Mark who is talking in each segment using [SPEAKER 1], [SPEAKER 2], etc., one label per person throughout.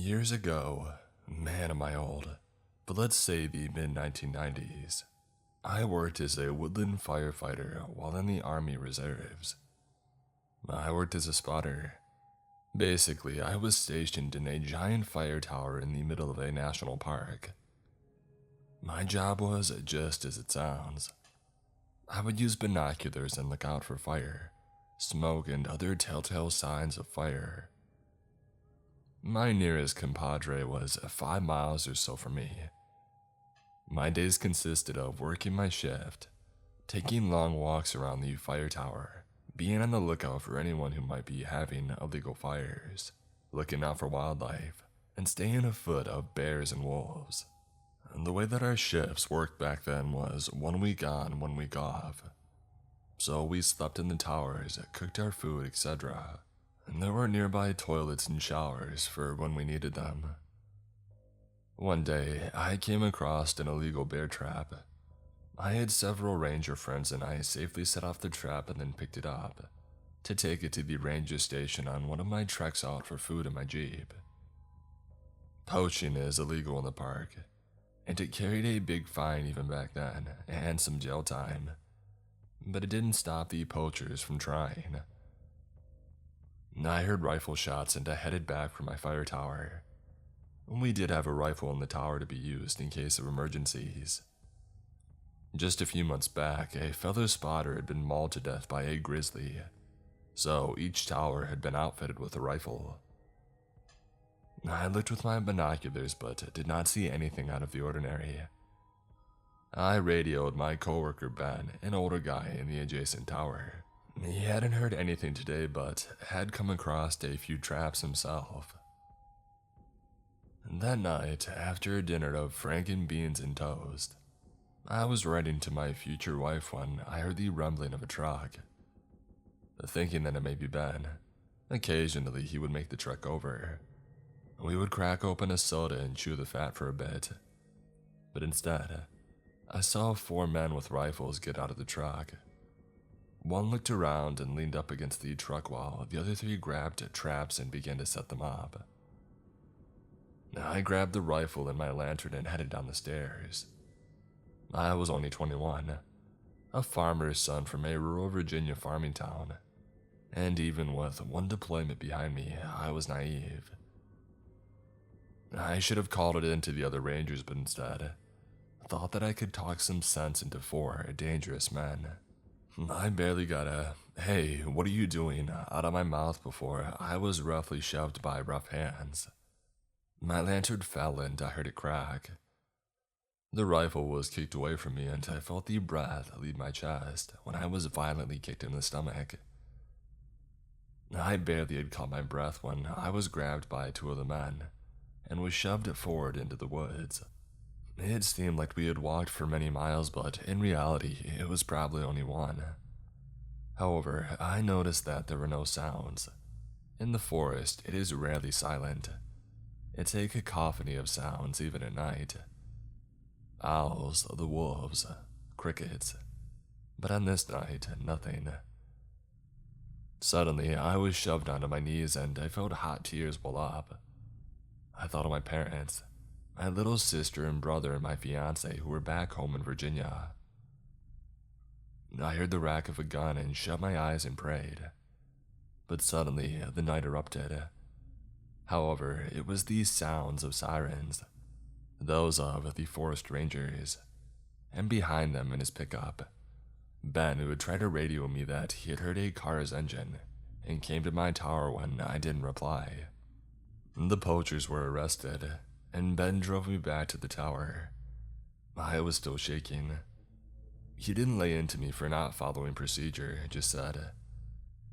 [SPEAKER 1] Years ago, man am I old, but let's say the mid-1990s, I worked as a woodland firefighter while in the Army Reserves. I worked as a spotter. Basically, I was stationed in a giant fire tower in the middle of a national park. My job was just as it sounds. I would use binoculars and look out for fire, smoke, and other telltale signs of fire. My nearest compadre was 5 miles or so from me. My days consisted of working my shift, taking long walks around the fire tower, being on the lookout for anyone who might be having illegal fires, looking out for wildlife, and staying afoot of bears and wolves. The way that our shifts worked back then was 1 week on, 1 week off. So we slept in the towers, cooked our food, etc. And there were nearby toilets and showers for when we needed them. One day, I came across an illegal bear trap. I had several ranger friends and I safely set off the trap and then picked it up to take it to the ranger station on one of my treks out for food in my Jeep. Poaching is illegal in the park, and it carried a big fine even back then, and some jail time. But it didn't stop the poachers from trying. I heard rifle shots and I headed back for my fire tower. We did have a rifle in the tower to be used in case of emergencies. Just a few months back, a fellow spotter had been mauled to death by a grizzly, so each tower had been outfitted with a rifle. I looked with my binoculars but did not see anything out of the ordinary. I radioed my coworker Ben, an older guy in the adjacent tower. He hadn't heard anything today but had come across a few traps himself. That night, after a dinner of franken beans and toast, I was writing to my future wife when I heard the rumbling of a truck. Thinking that it may be Ben, occasionally he would make the trek over. We would crack open a soda and chew the fat for a bit. But instead, I saw 4 men with rifles get out of the truck. One looked around and leaned up against the truck while the other 3 grabbed traps and began to set them up. I grabbed the rifle and my lantern and headed down the stairs. I was only 21, a farmer's son from a rural Virginia farming town, and even with 1 deployment behind me, I was naive. I should have called it in to the other rangers, but instead, thought that I could talk some sense into 4 dangerous men. I barely got a, "Hey, what are you doing?" out of my mouth before I was roughly shoved by rough hands. My lantern fell and I heard it crack. The rifle was kicked away from me and I felt the breath leave my chest when I was violently kicked in the stomach. I barely had caught my breath when I was grabbed by 2 of the men and was shoved forward into the woods. It seemed like we had walked for many miles, but in reality, it was probably only 1. However, I noticed that there were no sounds. In the forest, it is rarely silent. It's a cacophony of sounds even at night. Owls, the wolves, crickets. But on this night, nothing. Suddenly, I was shoved onto my knees and I felt hot tears well up. I thought of my parents, my little sister and brother and my fiance who were back home in Virginia. I heard the rack of a gun and shut my eyes and prayed. But suddenly, the night erupted. However, it was these sounds of sirens, those of the forest rangers, and behind them in his pickup, Ben, who had tried to radio me that he had heard a car's engine and came to my tower when I didn't reply. The poachers were arrested, and Ben drove me back to the tower. I was still shaking. He didn't lay into me for not following procedure, just said,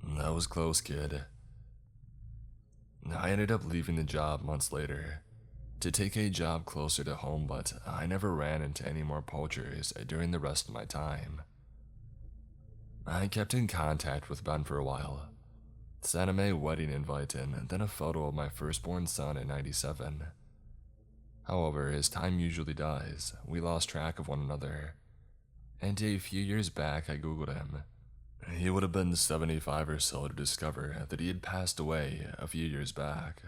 [SPEAKER 1] "That was close, kid." I ended up leaving the job months later to take a job closer to home, but I never ran into any more poachers during the rest of my time. I kept in contact with Ben for a while, sent him a wedding invite and then a photo of my firstborn son in '97. However, as time usually does, we lost track of one another, and a few years back I googled him. He would have been 75 or so to discover that he had passed away a few years back.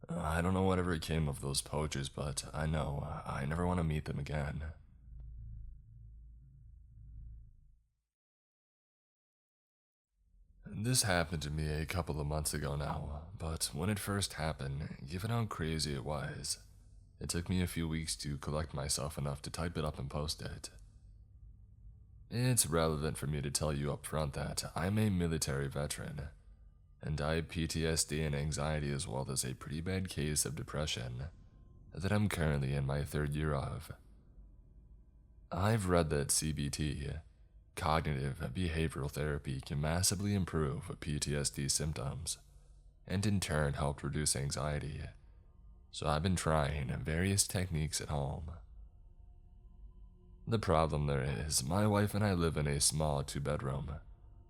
[SPEAKER 1] I don't know whatever came of those poachers, but I know I never want to meet them again. This happened to me a couple of months ago now, but when it first happened, given how crazy it was, it took me a few weeks to collect myself enough to type it up and post it. It's relevant for me to tell you up front that I'm a military veteran, and I have PTSD and anxiety as well as a pretty bad case of depression that I'm currently in my third year of. I've read that CBT, cognitive behavioral therapy, can massively improve PTSD symptoms and in turn help reduce anxiety, so I've been trying various techniques at home. The problem there is, my wife and I live in a small 2-bedroom,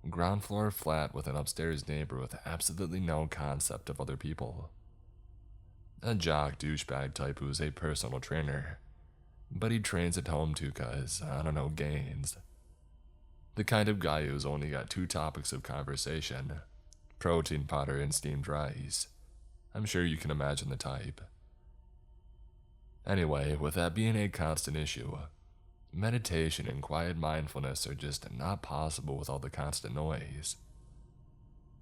[SPEAKER 1] ground floor flat with an upstairs neighbor with absolutely no concept of other people. A jock douchebag type who's a personal trainer, but he trains at home too cause, I don't know, gains. The kind of guy who's only got 2 topics of conversation, protein powder and steamed rice. I'm sure you can imagine the type. Anyway, with that being a constant issue, meditation and quiet mindfulness are just not possible with all the constant noise.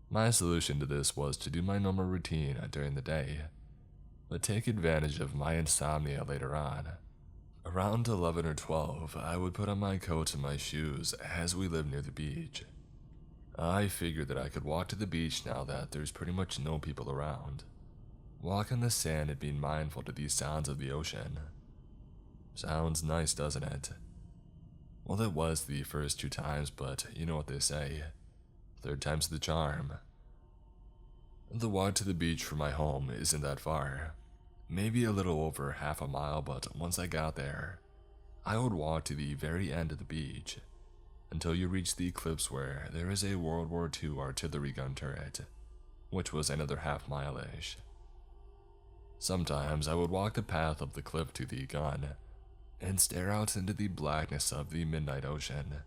[SPEAKER 1] My solution to this was to do my normal routine during the day, but take advantage of my insomnia later on. Around 11 or 12, I would put on my coat and my shoes as we lived near the beach. I figured that I could walk to the beach now that there's pretty much no people around. Walk on the sand and be mindful to the sounds of the ocean. Sounds nice, doesn't it? Well, it was the first 2 times, but you know what they say. 3rd time's the charm. The walk to the beach from my home isn't that far. Maybe a little over half a mile, but once I got there, I would walk to the very end of the beach until you reach the cliffs where there is a World War II artillery gun turret, which was another half-mile-ish. Sometimes I would walk the path of the cliff to the gun and stare out into the blackness of the midnight ocean,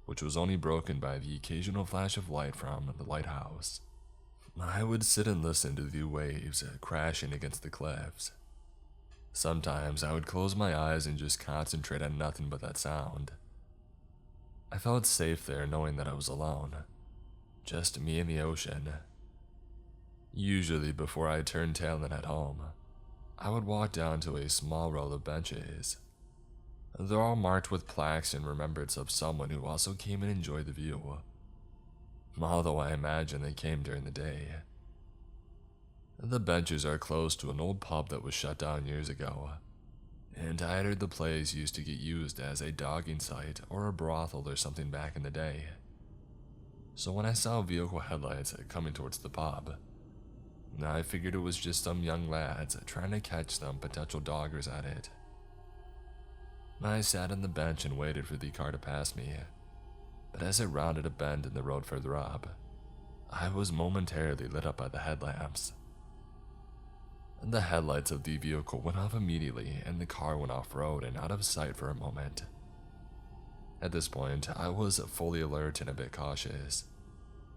[SPEAKER 1] which was only broken by the occasional flash of light from the lighthouse. I would sit and listen to the waves crashing against the cliffs. Sometimes I would close my eyes and just concentrate on nothing but that sound. I felt safe there knowing that I was alone, just me and the ocean. Usually before I turned tail and head home, I would walk down to a small row of benches. They're all marked with plaques in remembrance of someone who also came and enjoyed the view, although I imagine they came during the day. The benches are close to an old pub that was shut down years ago, and I heard the place used to get used as a dogging site or a brothel or something back in the day. So when I saw vehicle headlights coming towards the pub, I figured it was just some young lads trying to catch some potential doggers at it. I sat on the bench and waited for the car to pass me, but as it rounded a bend in the road further up, I was momentarily lit up by the headlamps. The headlights of the vehicle went off immediately and the car went off-road and out of sight for a moment. At this point, I was fully alert and a bit cautious,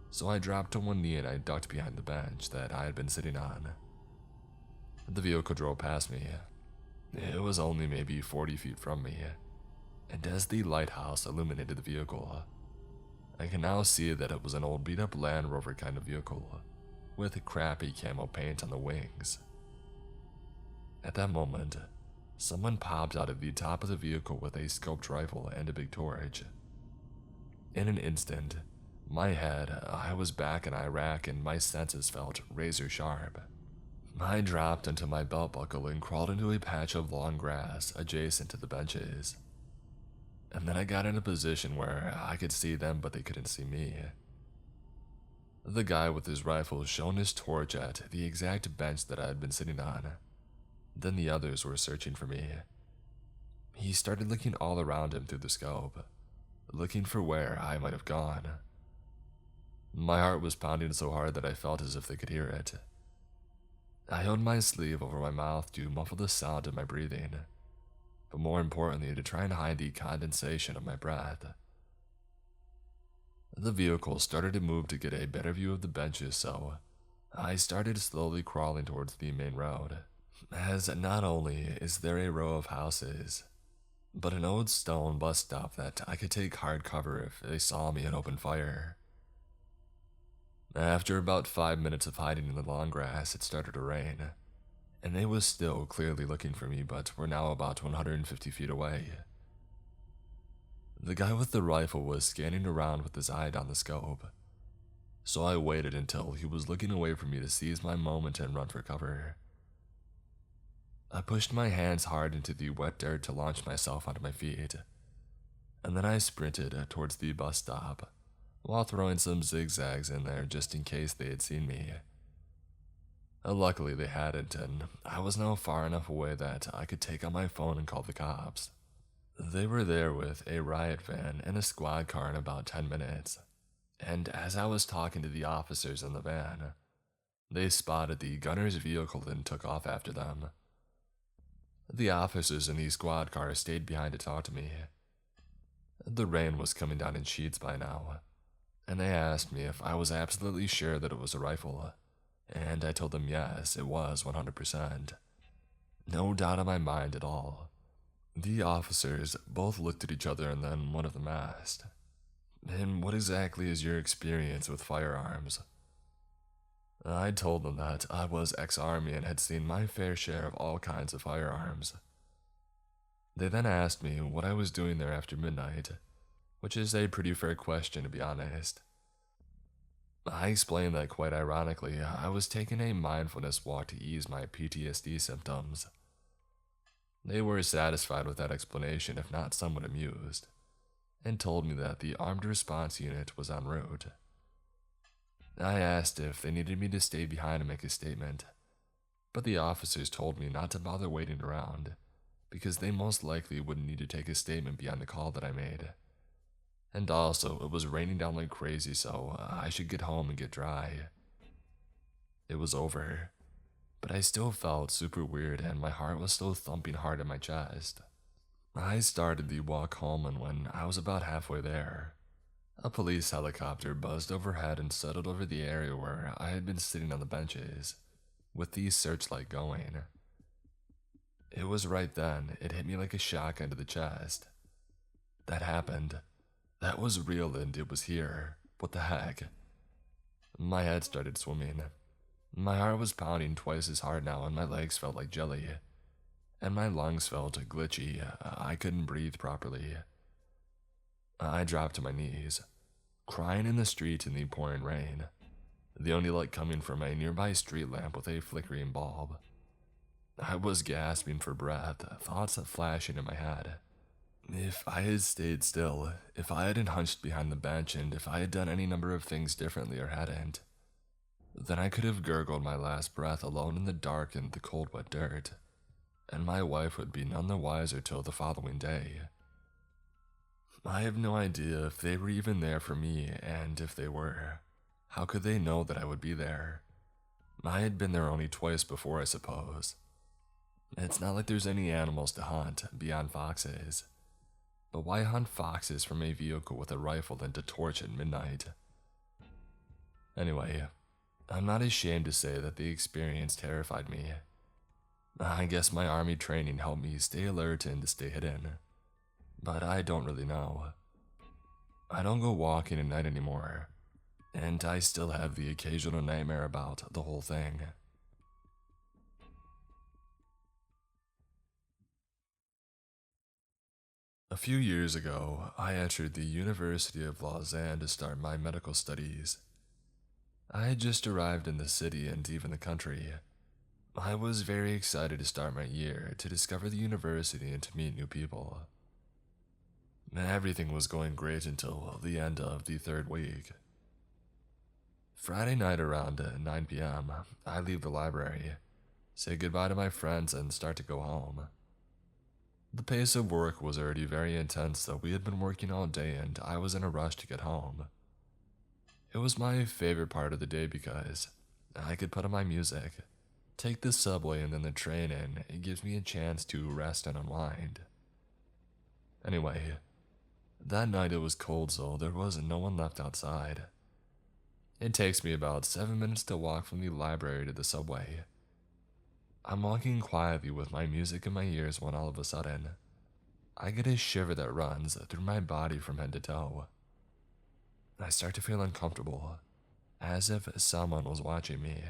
[SPEAKER 1] so I dropped to one knee and I ducked behind the bench that I had been sitting on. The vehicle drove past me. It was only maybe 40 feet from me, and as the lighthouse illuminated the vehicle, I can now see that it was an old beat-up Land Rover kind of vehicle, with crappy camo paint on the wings. At that moment, someone popped out of the top of the vehicle with a scoped rifle and a big torch. In an instant, I was back in Iraq and my senses felt razor sharp. I dropped into my belt buckle and crawled into a patch of long grass adjacent to the benches. And then I got in a position where I could see them but they couldn't see me. The guy with his rifle shone his torch at the exact bench that I had been sitting on. Then the others were searching for me. He started looking all around him through the scope, looking for where I might have gone. My heart was pounding so hard that I felt as if they could hear it. I held my sleeve over my mouth to muffle the sound of my breathing, but more importantly to try and hide the condensation of my breath. The vehicle started to move to get a better view of the benches, so I started slowly crawling towards the main road, as not only is there a row of houses, but an old stone bus stop that I could take hard cover if they saw me and opened fire. After about 5 minutes of hiding in the long grass, it started to rain, and they was still clearly looking for me, but were now about 150 feet away. The guy with the rifle was scanning around with his eye down the scope, so I waited until he was looking away from me to seize my moment and run for cover. I pushed my hands hard into the wet dirt to launch myself onto my feet, and then I sprinted towards the bus stop, while throwing some zigzags in there just in case they had seen me. Luckily they hadn't, and I was now far enough away that I could take out my phone and call the cops. They were there with a riot van and a squad car in about 10 minutes, and as I was talking to the officers in the van, they spotted the gunner's vehicle and took off after them. The officers in the squad car stayed behind to talk to me. The rain was coming down in sheets by now, and they asked me if I was absolutely sure that it was a rifle, and I told them yes, it was 100%. No doubt in my mind at all. The officers both looked at each other and then one of them asked, "And what exactly is your experience with firearms?" I told them that I was ex-army and had seen my fair share of all kinds of firearms. They then asked me what I was doing there after midnight, which is a pretty fair question to be honest. I explained that quite ironically, I was taking a mindfulness walk to ease my PTSD symptoms. They were satisfied with that explanation, if not somewhat amused, and told me that the armed response unit was en route. I asked if they needed me to stay behind and make a statement, but the officers told me not to bother waiting around, because they most likely wouldn't need to take a statement beyond the call that I made. And also, it was raining down like crazy, so I should get home and get dry. It was over, but I still felt super weird and my heart was still thumping hard in my chest. I started the walk home, and when I was about halfway there, a police helicopter buzzed overhead and settled over the area where I had been sitting on the benches, with the searchlight going. It was right then it hit me like a shotgun to the chest. That happened. That was real and it was here. What the heck? My head started swimming. My heart was pounding twice as hard now and my legs felt like jelly. And my lungs felt glitchy. I couldn't breathe properly. I dropped to my knees, crying in the street in the pouring rain, the only light coming from a nearby street lamp with a flickering bulb. I was gasping for breath, thoughts flashing in my head. If I had stayed still, if I hadn't hunched behind the bench, and if I had done any number of things differently or hadn't, then I could have gurgled my last breath alone in the dark and the cold wet dirt, and my wife would be none the wiser till the following day. I have no idea if they were even there for me, and if they were, how could they know that I would be there? I had been there only twice before, I suppose. It's not like there's any animals to hunt beyond foxes. But why hunt foxes from a vehicle with a rifle and a torch at midnight? Anyway, I'm not ashamed to say that the experience terrified me. I guess my army training helped me stay alert and to stay hidden. But I don't really know. I don't go walking at night anymore, and I still have the occasional nightmare about the whole thing. A few years ago, I entered the University of Lausanne to start my medical studies. I had just arrived in the city and even the country. I was very excited to start my year, to discover the university and to meet new people. Everything was going great until the end of the third week. Friday night around 9 p.m., I leave the library, say goodbye to my friends, and start to go home. The pace of work was already very intense, though we had been working all day and I was in a rush to get home. It was my favorite part of the day because I could put on my music, take the subway and then the train, and it gives me a chance to rest and unwind. Anyway, that night it was cold, so there was no one left outside. It takes me about 7 minutes to walk from the library to the subway. I'm walking quietly with my music in my ears when all of a sudden, I get a shiver that runs through my body from head to toe. I start to feel uncomfortable, as if someone was watching me.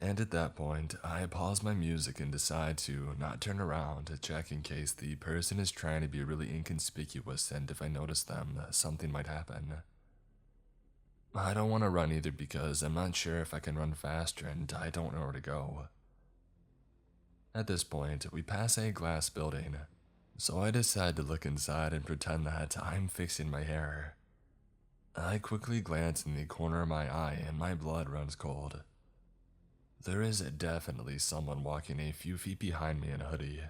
[SPEAKER 1] And at that point, I pause my music and decide to not turn around to check in case the person is trying to be really inconspicuous, and if I notice them, something might happen. I don't want to run either because I'm not sure if I can run faster and I don't know where to go. At this point, we pass a glass building, so I decide to look inside and pretend that I'm fixing my hair. I quickly glance in the corner of my eye and my blood runs cold. There is definitely someone walking a few feet behind me in a hoodie.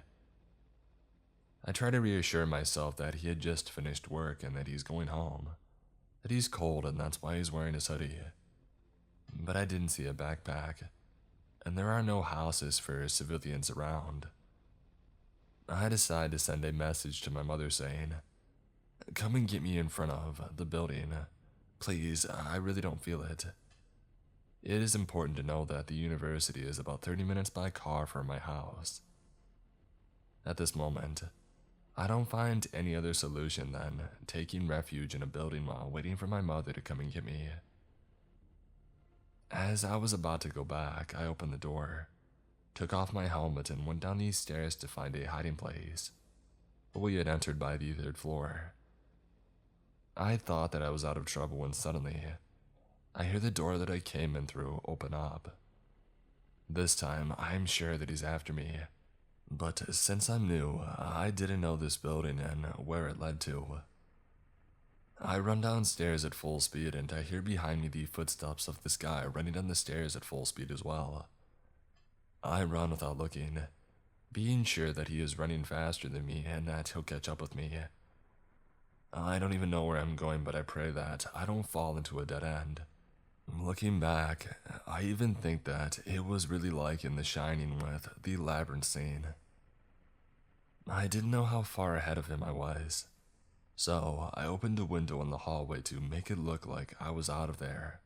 [SPEAKER 1] I try to reassure myself that he had just finished work and that he's going home, that he's cold and that's why he's wearing his hoodie. But I didn't see a backpack, and there are no houses for civilians around. I decide to send a message to my mother saying, "Come and get me in front of the building. Please, I really don't feel it." It is important to know that the university is about 30 minutes by car from my house. At this moment, I don't find any other solution than taking refuge in a building while waiting for my mother to come and get me. As I was about to go back, I opened the door, took off my helmet, and went down these stairs to find a hiding place. We had entered by the 3rd floor. I thought that I was out of trouble when suddenly, I hear the door that I came in through open up. This time, I'm sure that he's after me, but since I'm new, I didn't know this building and where it led to. I run downstairs at full speed and I hear behind me the footsteps of this guy running down the stairs at full speed as well. I run without looking, being sure that he is running faster than me and that he'll catch up with me. I don't even know where I'm going, but I pray that I don't fall into a dead end. Looking back, I even think that it was really like in The Shining with the labyrinth scene. I didn't know how far ahead of him I was, so I opened a window in the hallway to make it look like I was out of there,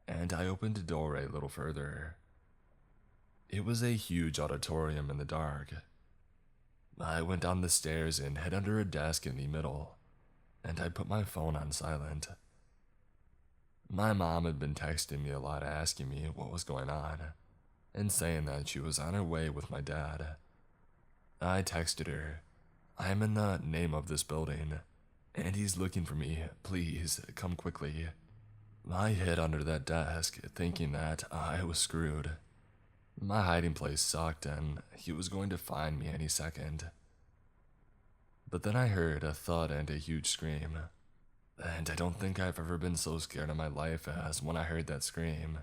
[SPEAKER 1] and I opened a door a little further. It was a huge auditorium in the dark. I went down the stairs and hid under a desk in the middle, and I put my phone on silent. My mom had been texting me a lot asking me what was going on, and saying that she was on her way with my dad. I texted her, "I'm in the name of this building, and he's looking for me, please come quickly." I hid under that desk thinking that I was screwed. My hiding place sucked and he was going to find me any second. But then I heard a thud and a huge scream. And I don't think I've ever been so scared in my life as when I heard that scream.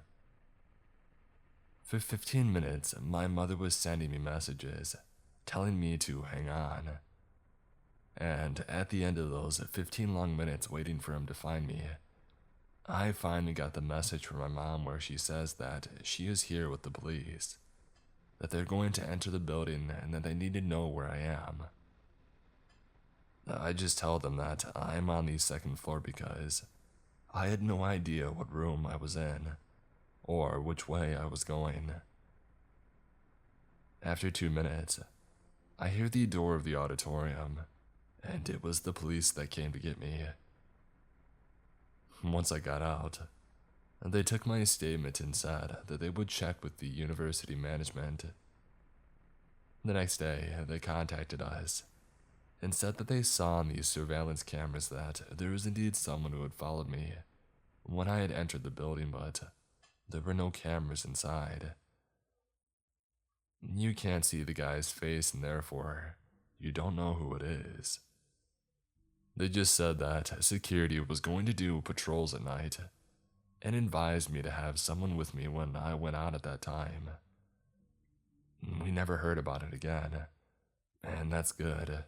[SPEAKER 1] For 15 minutes, my mother was sending me messages, telling me to hang on. And at the end of those 15 long minutes waiting for him to find me, I finally got the message from my mom where she says that she is here with the police, that they're going to enter the building and that they need to know where I am. I just tell them that I'm on the 2nd floor because I had no idea what room I was in or which way I was going. After 2 minutes, I hear the door of the auditorium, and it was the police that came to get me. Once I got out, they took my statement and said that they would check with the university management. The next day, they contacted us and said that they saw on the surveillance cameras that there was indeed someone who had followed me when I had entered the building, but there were no cameras inside. You can't see the guy's face and therefore you don't know who it is. They just said that security was going to do patrols at night and advised me to have someone with me when I went out at that time. We never heard about it again, and that's good.